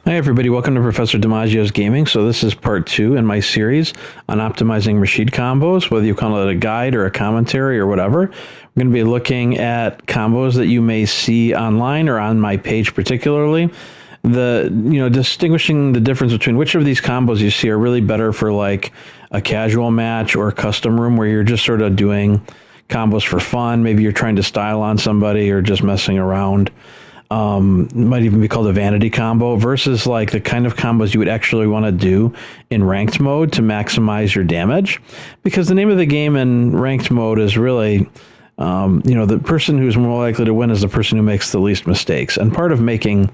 Hi, everybody. Welcome to Professor DiMaggio's Gaming. So this is part 2 in my series on optimizing Rashid combos, whether you call it a guide or a commentary or whatever. We're going to be looking at combos that you may see online or on my page particularly. Distinguishing the difference between which of these combos you see are really better for like a casual match or a custom room where you're just sort of doing combos for fun. Maybe you're trying to style on somebody or just messing around. Might even be called a vanity combo versus like the kind of combos you would actually want to do in ranked mode to maximize your damage, because the name of the game in ranked mode is really the person who's more likely to win is the person who makes the least mistakes, and part of making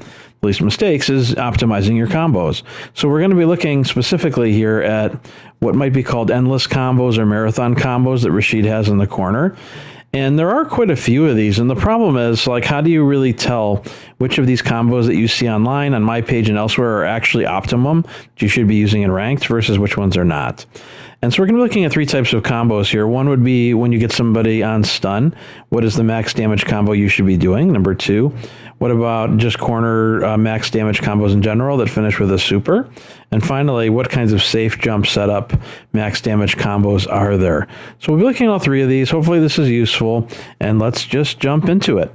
the least mistakes is optimizing your combos. So we're going to be looking specifically here at what might be called endless combos or marathon combos that Rashid has in the corner. And there are quite a few of these, and the problem is, like, how do you really tell which of these combos that you see online, on my page and elsewhere, are actually optimum that you should be using in ranked versus which ones are not? And so we're going to be looking at 3 types of combos here. One would be when you get somebody on stun, what is the max damage combo you should be doing? Number 2, what about just corner max damage combos in general that finish with a super? And finally, what kinds of safe jump setup max damage combos are there? So we'll be looking at all 3 of these. Hopefully this is useful, and let's just jump into it.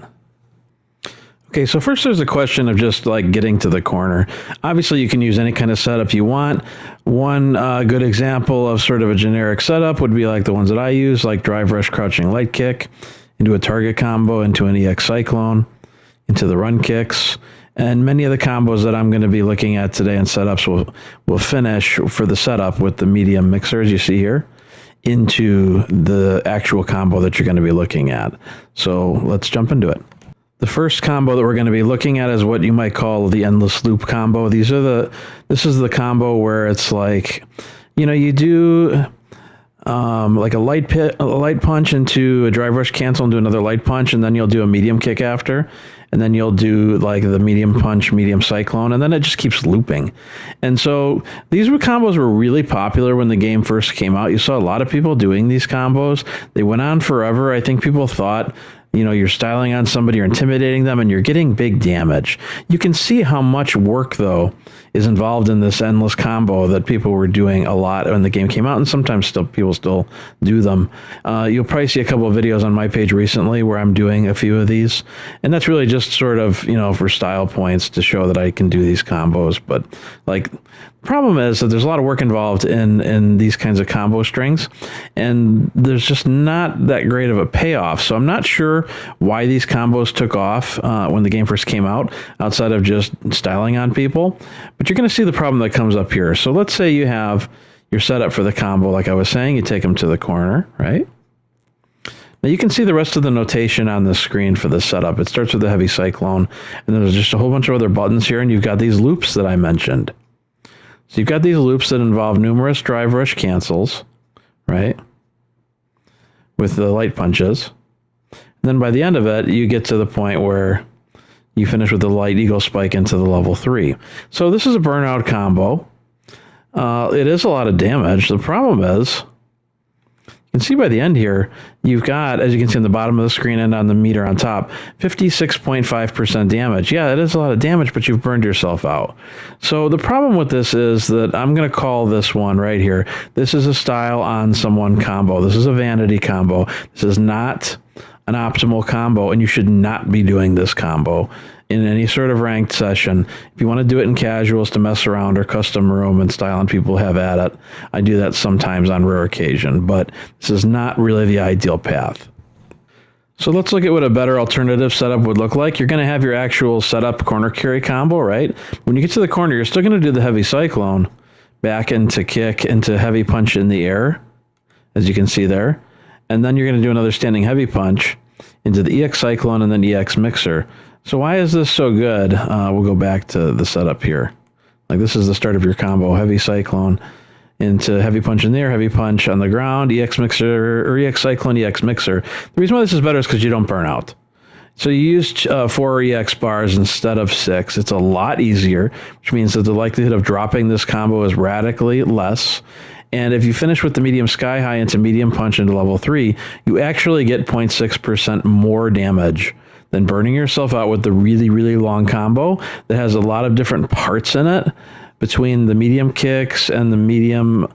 Okay, so first there's a question of just like getting to the corner. Obviously you can use any kind of setup you want. One good example of sort of a generic setup would be like the ones that I use, like drive rush, crouching light kick, into a target combo, into an EX cyclone, into the run kicks. And many of the combos that I'm going to be looking at today in setups will finish for the setup with the medium mixer, as you see here, into the actual combo that you're going to be looking at. So let's jump into it. The first combo that we're going to be looking at is what you might call the endless loop combo. This is the combo where it's like, you do like a light punch into a drive rush cancel and do another light punch, and then you'll do a medium kick after, and then you'll do like the medium punch, medium cyclone, and then it just keeps looping. And so these combos were really popular when the game first came out. You saw a lot of people doing these combos. They went on forever. I think people thought, you're styling on somebody, you're intimidating them, and you're getting big damage. You can see how much work, though, is involved in this endless combo that people were doing a lot when the game came out, and sometimes people still do them. You'll probably see a couple of videos on my page recently where I'm doing a few of these, and that's really just sort of, for style points to show that I can do these combos. But like, the problem is that there's a lot of work involved in these kinds of combo strings, and there's just not that great of a payoff. So I'm not sure why these combos took off when the game first came out, outside of just styling on people. But you're going to see the problem that comes up here. So let's say you have your setup for the combo, like I was saying. You take them to the corner, right? Now you can see the rest of the notation on the screen for the setup. It starts with the heavy cyclone, and then there's just a whole bunch of other buttons here, and you've got these loops that I mentioned. So you've got these loops that involve numerous drive rush cancels, right, with the light punches. And then by the end of it, you get to the point where you finish with the light eagle spike into the level 3. So this is a burnout combo. It is a lot of damage. The problem is, you can see by the end here, you've got, as you can see on the bottom of the screen and on the meter on top, 56.5% damage. Yeah, it is a lot of damage, but you've burned yourself out. So the problem with this is that I'm going to call this one right here. This is a style on someone combo. This is a vanity combo. This is not an optimal combo, and you should not be doing this combo in any sort of ranked session. If you want to do it in casuals to mess around or custom room and style on people, have at it. I do that sometimes on rare occasion, but this is not really the ideal path. So let's look at what a better alternative setup would look like. You're going to have your actual setup corner carry combo, right? When you get to the corner, you're still going to do the heavy cyclone, back into kick, into heavy punch in the air, as you can see there. And then you're going to do another standing heavy punch into the EX cyclone and then EX mixer. So why is this so good? We'll go back to the setup here. Like, this is the start of your combo. Heavy cyclone into heavy punch in there, heavy punch on the ground, EX mixer, or EX cyclone, EX mixer. The reason why this is better is because you don't burn out. So you use 4 EX bars instead of 6. It's a lot easier, which means that the likelihood of dropping this combo is radically less. And if you finish with the medium sky high into medium punch into level 3, you actually get 0.6% more damage than burning yourself out with the really, really long combo that has a lot of different parts in it between the medium kicks and the medium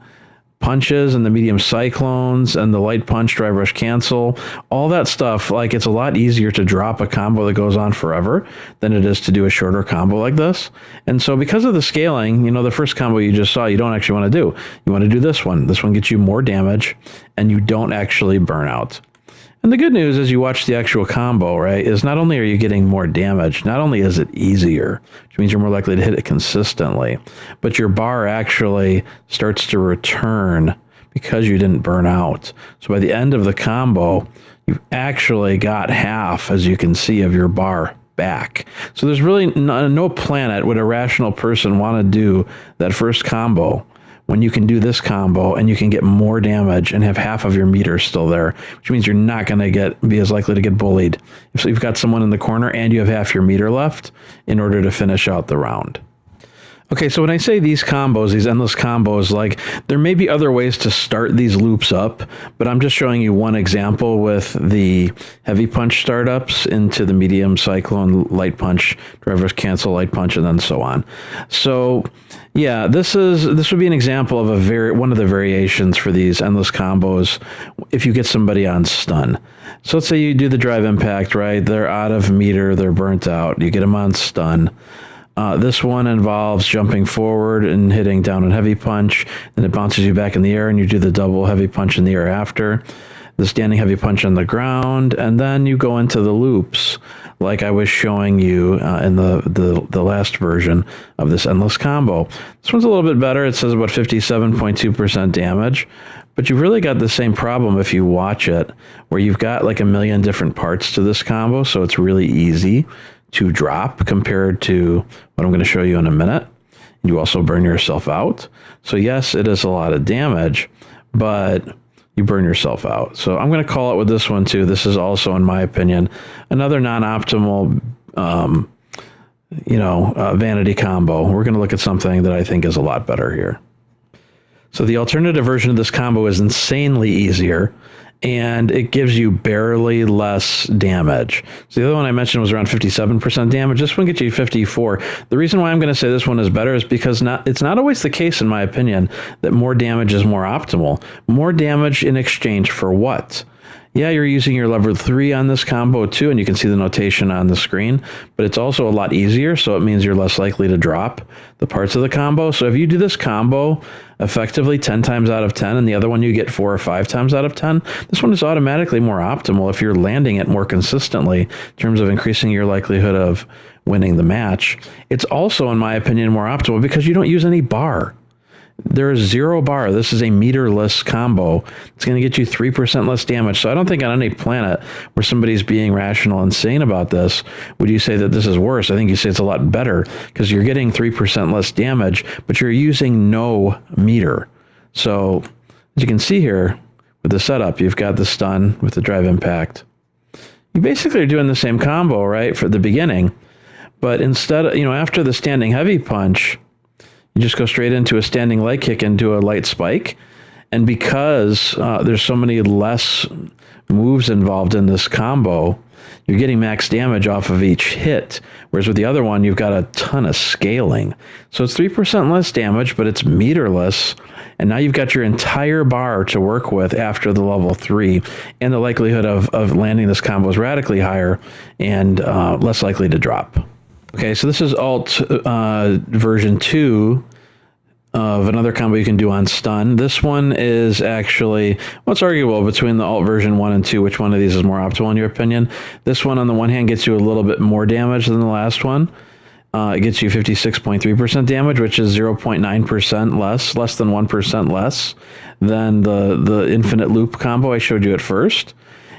punches and the medium cyclones and the light punch, drive rush cancel, all that stuff. Like, it's a lot easier to drop a combo that goes on forever than it is to do a shorter combo like this. And so because of the scaling, the first combo you just saw, you don't actually want to do. You want to do this one. This one gets you more damage and you don't actually burn out. And the good news as you watch the actual combo, right, is not only are you getting more damage, not only is it easier, which means you're more likely to hit it consistently, but your bar actually starts to return because you didn't burn out. So by the end of the combo, you've actually got half, as you can see, of your bar back. So there's really no planet would a rational person want to do that first combo when you can do this combo and you can get more damage and have half of your meter still there, which means you're not going to be as likely to get bullied if you've got someone in the corner and you have half your meter left in order to finish out the round. Okay, so when I say these combos, these endless combos, like, there may be other ways to start these loops up, but I'm just showing you one example with the heavy punch startups into the medium cyclone, light punch, drive rush cancel, light punch, and then so on. So yeah, this would be an example of one of the variations for these endless combos if you get somebody on stun. So let's say you do the drive impact, right? They're out of meter, they're burnt out. You get them on stun. This one involves jumping forward and hitting down and heavy punch, then it bounces you back in the air and you do the double heavy punch in the air after. The standing heavy punch on the ground, and then you go into the loops like I was showing you in the last version of this endless combo. This one's a little bit better. It says about 57.2% damage, but you've really got the same problem if you watch it, where you've got like a million different parts to this combo, so it's really easy to drop compared to what I'm going to show you in a minute. You also burn yourself out. So yes, it is a lot of damage, but you burn yourself out. So I'm going to call it with this one too. This is also, in my opinion, another non-optimal, vanity combo. We're going to look at something that I think is a lot better here. So the alternative version of this combo is insanely easier, and it gives you barely less damage. So the other one I mentioned was around 57% damage. This one gets you 54. The reason why I'm going to say this one is better is because it's not always the case, in my opinion, that more damage is more optimal. More damage in exchange for what? Yeah, you're using your lever 3 on this combo too, and you can see the notation on the screen, but it's also a lot easier, so it means you're less likely to drop the parts of the combo. So if you do this combo effectively 10 times out of 10, and the other one you get 4 or 5 times out of 10, this one is automatically more optimal if you're landing it more consistently in terms of increasing your likelihood of winning the match. It's also, in my opinion, more optimal because you don't use any bar. There is 0 bar. This is a meterless combo. It's going to get you 3% less damage. So I don't think on any planet where somebody's being rational and sane about this would you say that this is worse. I think you say it's a lot better because you're getting 3% less damage, but you're using no meter. So as you can see here with the setup, you've got the stun with the drive impact. You basically are doing the same combo, right, for the beginning. But instead, after the standing heavy punch, you just go straight into a standing leg kick into a light spike. And because there's so many less moves involved in this combo, you're getting max damage off of each hit. Whereas with the other one, you've got a ton of scaling. So it's 3% less damage, but it's meterless. And now you've got your entire bar to work with after the level 3. And the likelihood of landing this combo is radically higher and less likely to drop. Okay, so this is alt version 2 of another combo you can do on stun. This one is actually, it's arguable between the alt version 1 and 2, which one of these is more optimal in your opinion. This one on the one hand gets you a little bit more damage than the last one. It gets you 56.3% damage, which is 0.9% less than 1% less than the infinite loop combo I showed you at first.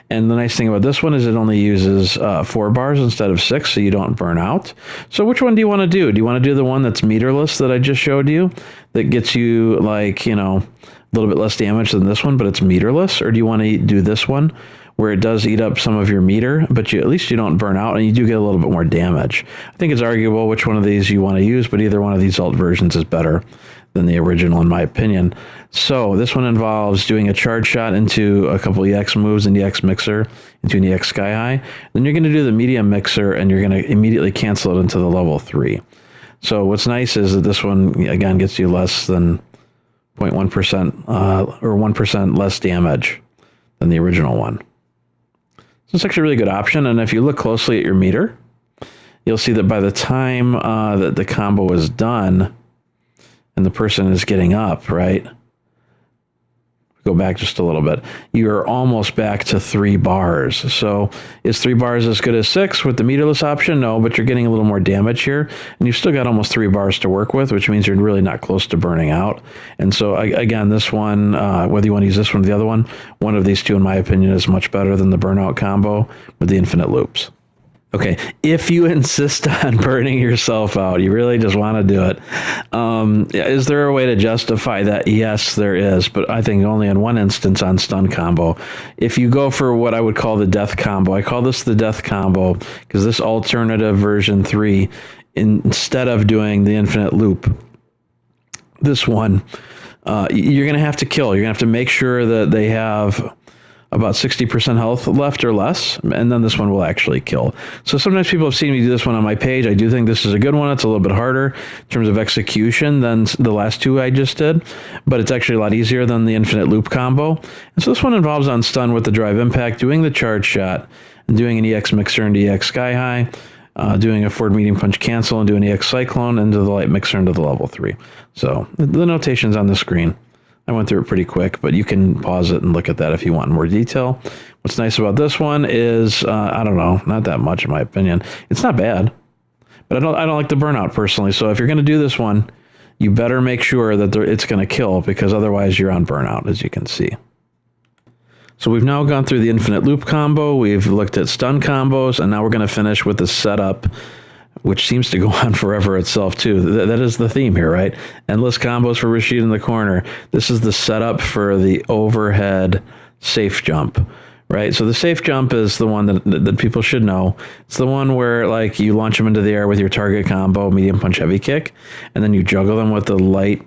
And the nice thing about this one is it only uses 4 bars instead of 6, so you don't burn out. So which one do you want to do? Do you want to do the one that's meterless that I just showed you that gets you like, a little bit less damage than this one, but it's meterless? Or do you want to do this one where it does eat up some of your meter, but at least you don't burn out and you do get a little bit more damage? I think it's arguable which one of these you want to use, but either one of these alt versions is better than the original, in my opinion. So this one involves doing a charge shot into a couple EX moves in the EX mixer into an EX sky high. Then you're going to do the medium mixer, and you're going to immediately cancel it into the level 3. So what's nice is that this one, again, gets you less than 0.1% or 1% less damage than the original one. So it's actually a really good option. And if you look closely at your meter, you'll see that by the time that the combo is done and the person is getting up, right? Go back just a little bit. You're almost back to 3 bars. So is 3 bars as good as 6 with the meterless option? No, but you're getting a little more damage here. And you've still got almost 3 bars to work with, which means you're really not close to burning out. And so, again, this one, whether you want to use this one or the other one of these two, in my opinion, is much better than the burnout combo with the infinite loops. Okay, if you insist on burning yourself out, you really just want to do it. Is there a way to justify that? Yes, there is, but I think only in one instance on stun combo. If you go for what I would call the death combo, I call this the death combo because this alternative version 3, instead of doing the infinite loop, this one, you're going to have to kill. You're going to have to make sure that they have about 60% health left or less, and then this one will actually kill. So sometimes people have seen me do this one on my page. I do think this is a good one. It's a little bit harder in terms of execution than the last two I just did, but it's actually a lot easier than the infinite loop combo. And so this one involves on stun with the drive impact, doing the charge shot, and doing an EX mixer into EX sky high, doing a forward medium punch cancel, and doing EX cyclone into the light mixer into the level 3. So the notation's on the screen. I went through it pretty quick, but you can pause it and look at that if you want more detail. What's nice about this one is, I don't know, not that much in my opinion. It's not bad, but I don't like the burnout personally. So if you're going to do this one, you better make sure that it's going to kill, because otherwise you're on burnout, as you can see. So we've now gone through the infinite loop combo. We've looked at stun combos, and now we're going to finish with the setup, which seems to go on forever itself too. That is the theme here, right? Endless combos for Rashid in the corner. This is the setup for the overhead safe jump, right? So the safe jump is the one that people should know. It's the one where, like, you launch them into the air with your target combo, medium punch, heavy kick, and then you juggle them with the light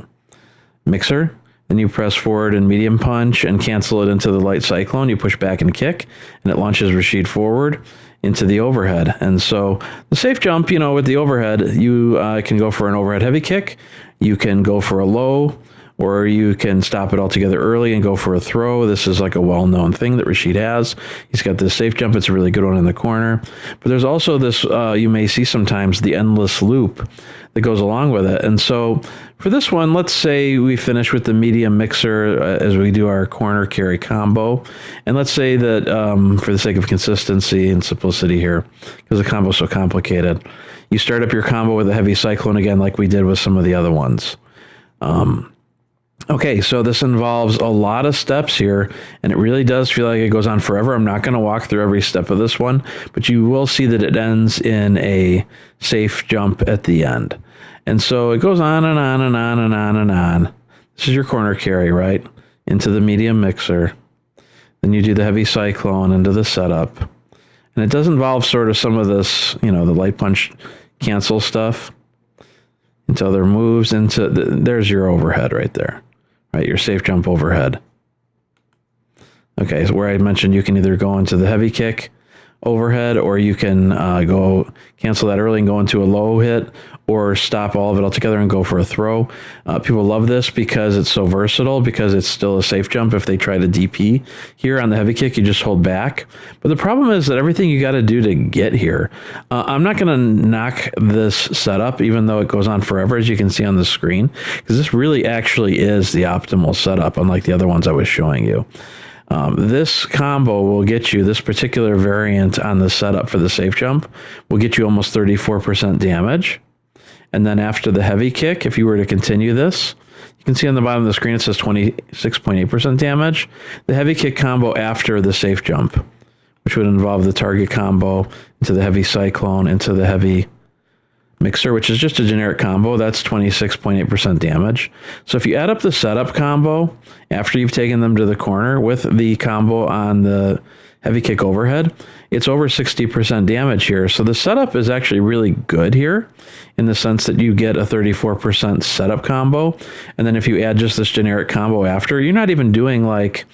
mixer. Then you press forward and medium punch and cancel it into the light cyclone. You push back and kick, and it launches Rashid forward into the overhead. And so the safe jump, with the overhead, you can go for an overhead heavy kick. You can go for a low, or you can stop it altogether early and go for a throw. This is like a well-known thing that Rashid has. He's got this safe jump. It's a really good one in the corner. But there's also this, you may see sometimes, the endless loop that goes along with it. And so for this one, let's say we finish with the medium mixer as we do our corner carry combo. And let's say that for the sake of consistency and simplicity here, because the combo is so complicated, you start up your combo with a heavy cyclone again, like we did with some of the other ones. Okay, so this involves a lot of steps here, and it really does feel like it goes on forever. I'm not going to walk through every step of this one, but you will see that it ends in a safe jump at the end. And so it goes on and on and on and on and on. This is your corner carry, right? Into the medium mixer. Then you do the heavy cyclone into the setup. And it does involve sort of some of this, the light punch cancel stuff into other moves. There's your overhead right there. Right, your safe jump overhead. Okay, so where I mentioned you can either go into the heavy kick overhead, or you can go cancel that early and go into a low hit, or stop all of it altogether and go for a throw. People love this because it's so versatile, because it's still a safe jump. If they try to DP here on the heavy kick, you just hold back. But the problem is that everything you got to do to get here. I'm not going to knock this setup, even though it goes on forever, as you can see on the screen, because this really actually is the optimal setup, unlike the other ones I was showing you. This combo will get you, this particular variant on the setup for the safe jump will get you almost 34% damage. And then after the heavy kick, if you were to continue this, you can see on the bottom of the screen it says 26.8% damage. The heavy kick combo after the safe jump, which would involve the target combo into the heavy cyclone, into the heavy mixer, which is just a generic combo, that's 26.8% damage. So if you add up the setup combo after you've taken them to the corner with the combo on the heavy kick overhead, it's over 60% damage here. So the setup is actually really good here in the sense that you get a 34% setup combo. And then if you add just this generic combo after, you're not even doing like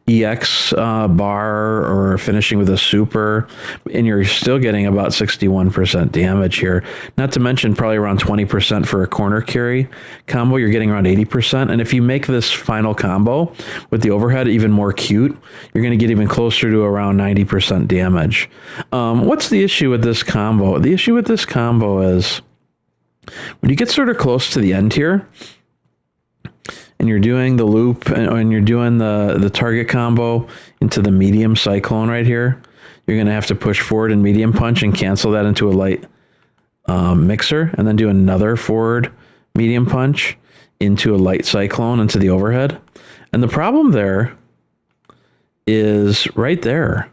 EX bar or finishing with a super, and you're still getting about 61% damage here. Not to mention probably around 20% for a corner carry combo. You're getting around 80%. And if you make this final combo with the overhead even more cute, you're going to get even closer to around 90% damage. What's the issue with this combo? The issue with this combo is when you get sort of close to the end here, and you're doing the loop and you're doing the target combo into the medium cyclone right here, you're going to have to push forward and medium punch and cancel that into a light mixer, and then do another forward medium punch into a light cyclone into the overhead. And the problem there is right there.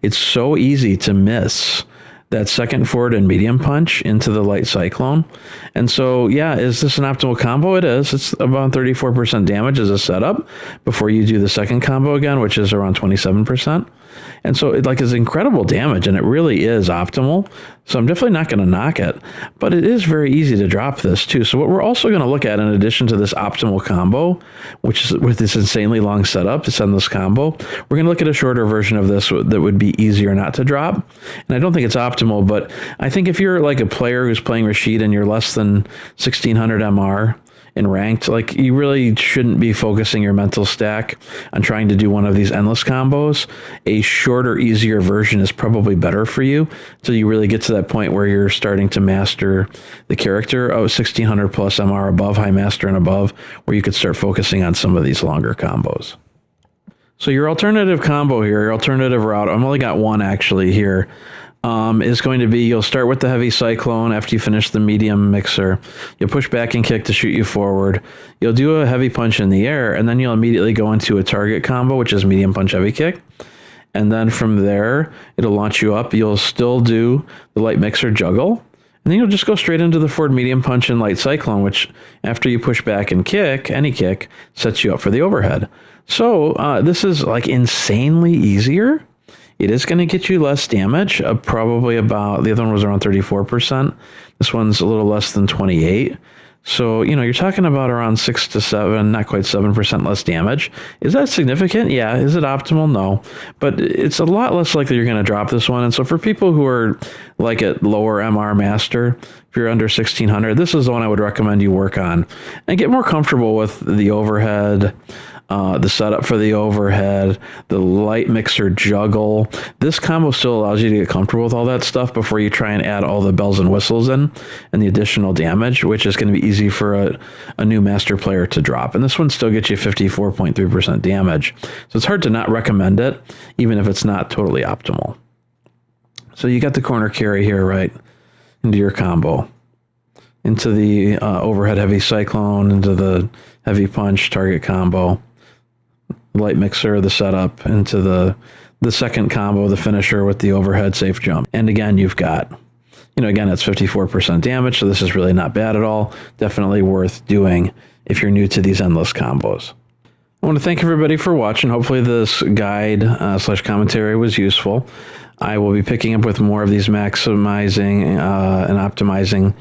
It's so easy to miss that second forward and medium punch into the light cyclone. And so, yeah, is this an optimal combo? It is. It's about 34% damage as a setup before you do the second combo again, which is around 27%. And so it is incredible damage, and it really is optimal. So I'm definitely not going to knock it, but it is very easy to drop this too. So what we're also going to look at, in addition to this optimal combo, which is with this insanely long setup, this endless combo, we're going to look at a shorter version of this that would be easier not to drop. And I don't think it's optimal, but I think if you're like a player who's playing Rashid and you're less than 1600 MR, in ranked, you really shouldn't be focusing your mental stack on trying to do one of these endless combos. A shorter, easier version is probably better for you until you really get to that point where you're starting to master the character of 1600 plus MR above, high master and above, where you could start focusing on some of these longer combos. So your alternative combo here, your alternative route, I've only got one actually here, is going to be, you'll start with the heavy cyclone after you finish the medium mixer. You'll push back and kick to shoot you forward. You'll do a heavy punch in the air, and then you'll immediately go into a target combo, which is medium punch, heavy kick. And then from there, it'll launch you up. You'll still do the light mixer juggle. And then you'll just go straight into the forward medium punch and light cyclone, which after you push back and kick, any kick, sets you up for the overhead. So this is insanely easier. It is going to get you less damage, probably about, the other one was around 34%. This one's a little less than 28. So, you're talking about around 6 to 7, not quite 7% less damage. Is that significant? Yeah. Is it optimal? No. But it's a lot less likely you're going to drop this one. And so for people who are at lower MR master, if you're under 1600, this is the one I would recommend you work on and get more comfortable with the overhead, the setup for the overhead, the light mixer juggle. This combo still allows you to get comfortable with all that stuff before you try and add all the bells and whistles in and the additional damage, which is going to be easy for a new master player to drop. And this one still gets you 54.3% damage. So it's hard to not recommend it, even if it's not totally optimal. So you got the corner carry here, right, into your combo, into the overhead heavy cyclone, into the heavy punch target combo, light mixer, the setup, into the second combo, the finisher with the overhead safe jump. And again, you've got, again, it's 54% damage, so this is really not bad at all. Definitely worth doing if you're new to these endless combos. I want to thank everybody for watching. Hopefully this guide / commentary was useful. I will be picking up with more of these maximizing and optimizing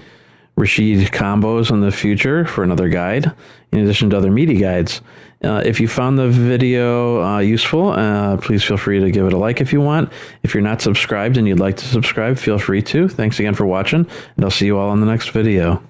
Rashid combos in the future for another guide, in addition to other meaty guides. If you found the video useful, please feel free to give it a like if you want. If you're not subscribed and you'd like to subscribe, feel free to. Thanks again for watching, and I'll see you all in the next video.